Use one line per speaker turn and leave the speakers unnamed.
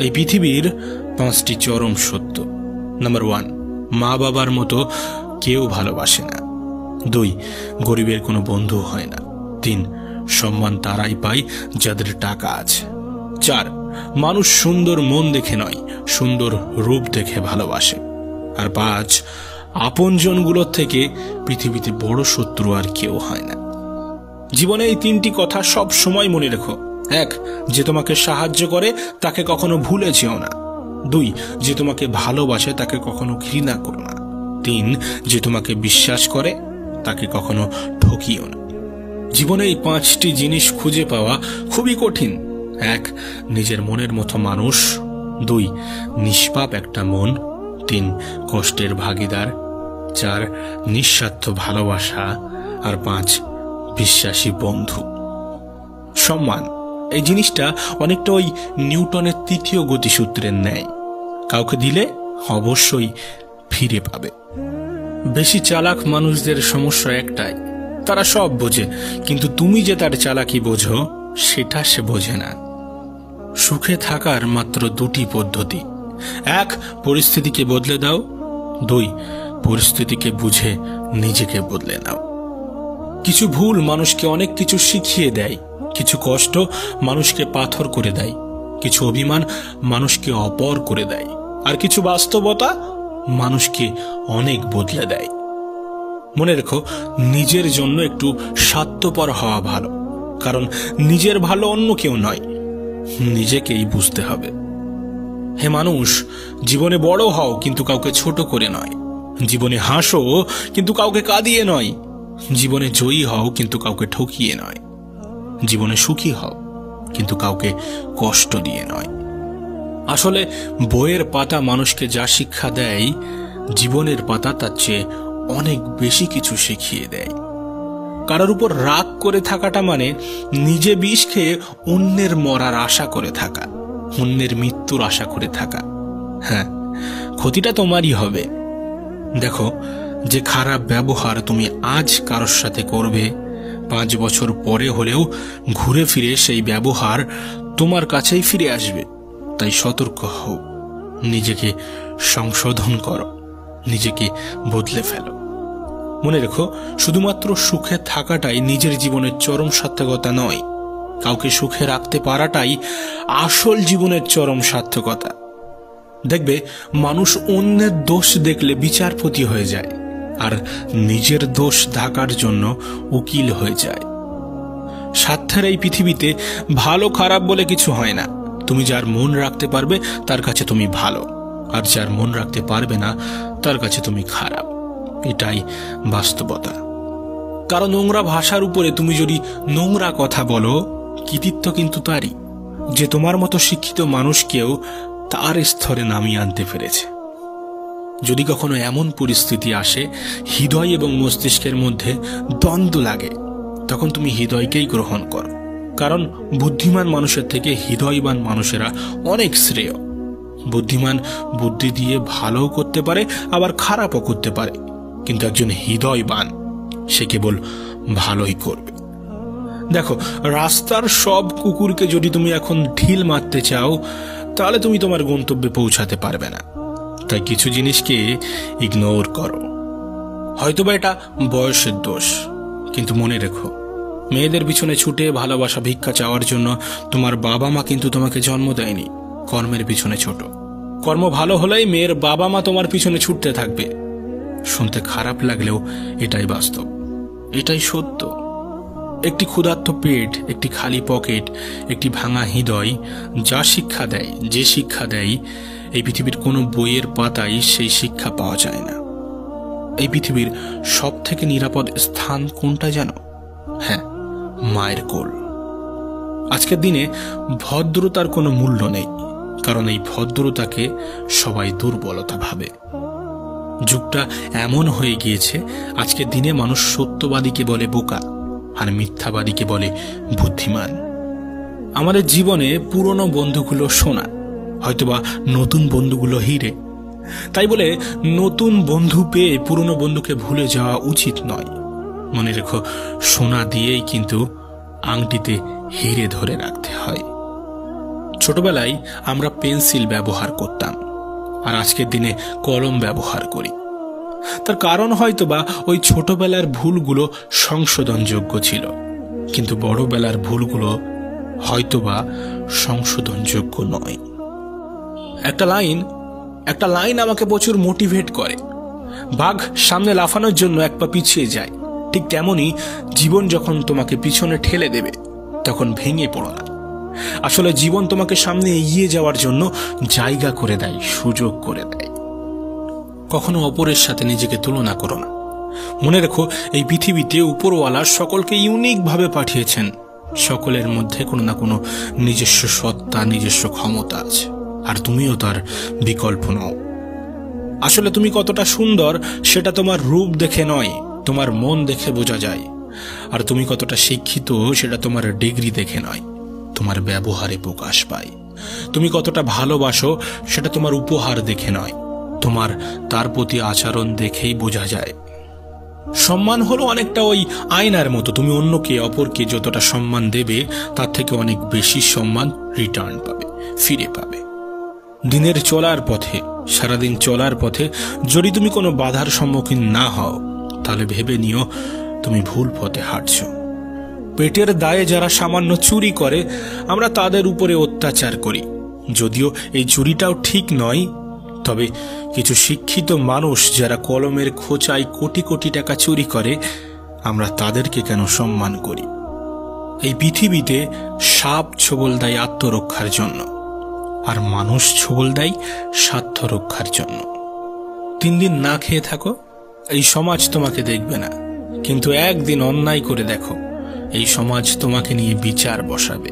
এই পৃথিবীর 5টি চরম সত্য। নাম্বার 1, মা বাবার মতো কেউ ভালোবাসে না। 2, গরিবের কোনো বন্ধু হয় না। 3, সম্মান তারাই পায় যাদের টাকা আছে। 4, মানুষ সুন্দর মন দেখে নয়, সুন্দর রূপ দেখে ভালোবাসে। আর 5, আপনজনগুলোর থেকে পৃথিবীতে বড় শত্রু আর কেউ হয় না। জীবনে এই 3টি কথা সব সময় মনে রেখো। 1, যে তোমাকে সাহায্য করে তাকে কখনো ভুলে যেও না। 2, যে তোমাকে ভালোবাসে তাকে কখনো ঘৃণা করো না। 3, যে তোমাকে বিশ্বাস করে তাকে কখনো ঠকিও না। জীবনে এই 5টি জিনিস খুঁজে পাওয়া খুবই কঠিন। 1, নিজের মনের মতো মানুষ। 2, নিষ্পাপ একটা মন। 3, কষ্টের ভাগিদার। 4, নিঃস্বার্থ ভালোবাসা। আর 5, বিশ্বাসী বন্ধু। সম্মান এই জিনিসটা অনেকটা ওই নিউটনের 3য় গতিসূত্রের ন্যায়। কাউকে দিলে অবশ্যই ফিরে পাবে। বেশি চালাক মানুষদের সমস্যা একটাই, তারা সব বোঝে, কিন্তু তুমি যে তার চালাকি বোঝো সেটা সে বোঝে না। সুখে থাকার মাত্র 2টি পদ্ধতি। 1, পরিস্থিতিকে বদলে দাও। 2, পরিস্থিতিকে বুঝে নিজেকে বদলে নাও। কিছু ভুল মানুষকে অনেক কিছু শিখিয়ে দেয়, কিছু কষ্ট মানুষকে পাথর করে দেয়, কিছু অভিমান মানুষকে অপর করে দেয়, আর কিছু বাস্তবতা মানুষকে অনেক বদলে দেয়। মনে রেখো, নিজের জন্য একটু স্বার্থপর হওয়া ভালো, কারণ নিজের ভালো অন্য কেউ নয়, নিজেকেই বুঝতে হবে। হে মানুষ, জীবনে বড় হও কিন্তু কাউকে ছোট করে নয়। জীবনে হাসো কিন্তু কাউকে কাঁদিয়ে নয়। জীবনে জয়ী হও কিন্তু কাউকে ঠকিয়ে নয়। জীবনে সুখী হও কিন্তু কাউকে কষ্ট দিয়ে নয়। আসলে বইয়ের পাতা মানুষকে যা শিক্ষা দেয়, জীবনের পাতা তার চেয়ে অনেক বেশি কিছু শিখিয়ে দেয়। কারোর উপর রাগ করে থাকাটা মানে নিজে বিষ খেয়ে অন্যের মরার আশা করে থাকা, অন্যের মৃত্যুর আশা করে থাকা। হ্যাঁ, ক্ষতিটা তোমারই হবে। দেখো, যে খারাপ ব্যবহার তুমি আজ কারোর সাথে করবে, 5 বছর পরে হলেও ঘুরে ফিরে সেই ব্যবহার তোমার কাছেই ফিরে আসবে। তাই সতর্ক হও, নিজেকে সংশোধন করো, নিজেকে বদলে ফেলো। মনে রেখো, শুধুমাত্র সুখে থাকাটাই নিজের জীবনের চরম সার্থকতা নয়, কাউকে সুখে রাখতে পারাটাই আসল জীবনের চরম সার্থকতা। দেখবে, মানুষ অন্যের দোষ দেখলে বিচারপতি হয়ে যায়, আর নিজের দোষ ঢাকার জন্য উকিল হয়ে যায়। স্বার্থের এই পৃথিবীতে ভালো খারাপ বলে কিছু হয় না। তুমি যার মন রাখতে পারবে তার কাছে তুমি ভালো, আর যার মন রাখতে পারবে না তার কাছে তুমি খারাপ। এটাই বাস্তবতা। কারণ নোংরা ভাষার উপরে তুমি যদি নোংরা কথা বলো, কৃতিত্ব কিন্তু তারই, যে তোমার মতো শিক্ষিত মানুষকেও তার স্তরে নামিয়ে আনতে পেরেছে। যদি কখনো এমন পরিস্থিতি আসে হৃদয় এবং মস্তিষ্কের মধ্যে দ্বন্দ্ব লাগে, তখন তুমি হৃদয়কেই গ্রহণ করো। কারণ বুদ্ধিমান মানুষের থেকে হৃদয়বান মানুষেরা অনেক শ্রেয়। বুদ্ধিমান বুদ্ধি দিয়ে ভালোও করতে পারে, আবার খারাপও করতে পারে, কিন্তু একজন হৃদয়বান সে কেবল ভালোই করবে। দেখো, রাস্তার সব কুকুরকে যদি তুমি এখন ঢিল মারতে চাও, তাহলে তুমি তোমার গন্তব্যে পৌঁছাতে পারবে না। তাই কিছু জিনিসকে ইগনোর করো। হয়তোবা এটা বয়সের দোষ, কিন্তু মনে রেখো, মেয়েদের পিছনে ছুটে ভালোবাসা ভিক্ষা চাওয়ার জন্য তোমার বাবা মা কিন্তু তোমাকে জন্ম দেয়নি। কর্মের পিছনে ছোট, কর্ম ভালো হলেই মেয়ের বাবা মা তোমার পিছনে ছুটতে থাকবে। শুনতে খারাপ লাগলেও এটাই বাস্তব, এটাই সত্য। একটি ক্ষুধার্ত পেট, একটি খালি পকেট, একটি ভাঙা হৃদয় যা শিক্ষা দেয়, যে শিক্ষা দেয়, এই পৃথিবীর কোনো বইয়ের পাতায় সেই শিক্ষা পাওয়া যায় না। এই পৃথিবীর সব থেকে নিরাপদ স্থান কোনটা জানো? হ্যাঁ, মায়ের কোল। আজকের দিনে ভদ্রতার কোনো মূল্য নেই, কারণ এই ভদ্রতাকে সবাই দুর্বলতা ভাবে। যুগটা এমন হয়ে গিয়েছে, আজকের দিনে মানুষ সত্যবাদীকে বলে বোকা, আর মিথ্যাবাদীকে বলে বুদ্ধিমান। আমাদের জীবনে পুরনো বন্ধুগুলো সোনা, হয়তোবা নতুন বন্ধুগুলো হিরে। তাই বলে নতুন বন্ধু পেয়ে পুরনো বন্ধুকে ভুলে যাওয়া উচিত নয়। মনে রেখো, সোনা দিয়েই কিন্তু আংটিতে হিরে ধরে রাখতে হয়। ছোটবেলায় আমরা পেন্সিল ব্যবহার করতাম, আর আজকের দিনে কলম ব্যবহার করি। তার কারণ হয়তোবা ওই ছোটবেলার ভুলগুলো সংশোধনযোগ্য ছিল, কিন্তু বড়বেলার ভুলগুলো হয়তোবা সংশোধনযোগ্য নয়। একটা লাইন আমাকে প্রচুর মোটিভেট করে। বাঘ সামনে লাফানোর জন্য এক পা পিছিয়ে যায়, ঠিক তেমনি জীবন যখন তোমাকে পিছনে ঠেলে দেবে তখন ভেঙে পড়ো না। আসলে জীবন তোমাকে সামনে এগিয়ে যাওয়ার জন্য জায়গা করে দেয়, সুযোগ করে দেয়। কখনো অপরের সাথে নিজেকে তুলনা করো না। মনে রেখো, এই পৃথিবীতে উপরওয়ালা সকলকে ইউনিক ভাবে পাঠিয়েছেন। সকলের মধ্যে কোনো না কোনো নিজস্ব সত্তা, নিজস্ব ক্ষমতা আছে, আর তুমিও তার বিকল্প নও। আসলে তুমি কতটা সুন্দর সেটা তোমার রূপ দেখে নয়, তোমার মন দেখে বোঝা যায়। আর তুমি কতটা শিক্ষিত সেটা তোমার ডিগ্রি দেখে নয়, তোমার ব্যবহারে প্রকাশ পায়। তুমি কতটা ভালোবাসো সেটা তোমার উপহার দেখে নয়, তোমার তার প্রতি আচরণ দেখেই বোঝা যায়। সম্মান হলো অনেকটা ওই আয়নার মতো। তুমি অন্যকে, অপরকে যতটা সম্মান দেবে তার থেকে অনেক বেশি সম্মান রিটার্ন পাবে, ফিরে পাবে। দিনের চলার পথে, সারাদিন চলার পথে যদি তুমি কোনো বাধার সম্মুখীন না হও, তাহলে ভেবে নিও তুমি ভুল পথে হাঁটছো। পেটের দায়ে যারা সামান্য চুরি করে, আমরা তাদের উপরে অত্যাচার করি। যদিও এই চুরিটাও ঠিক নয়, তবে কিছু শিক্ষিত মানুষ যারা কলমের খোঁচায় কোটি কোটি টাকা চুরি করে, আমরা তাদেরকে কেন সম্মান করি? এই পৃথিবীতে সাপ ছোবল দেয় আত্মরক্ষার জন্য, আর মানুষ ছোবল দেয় স্বার্থ রক্ষার জন্য। 3 দিন না খেয়ে থাকো, এই সমাজ তোমাকে দেখবে না, কিন্তু একদিন অন্যায় করে দেখো, এই সমাজ তোমাকে নিয়ে বিচার বসাবে।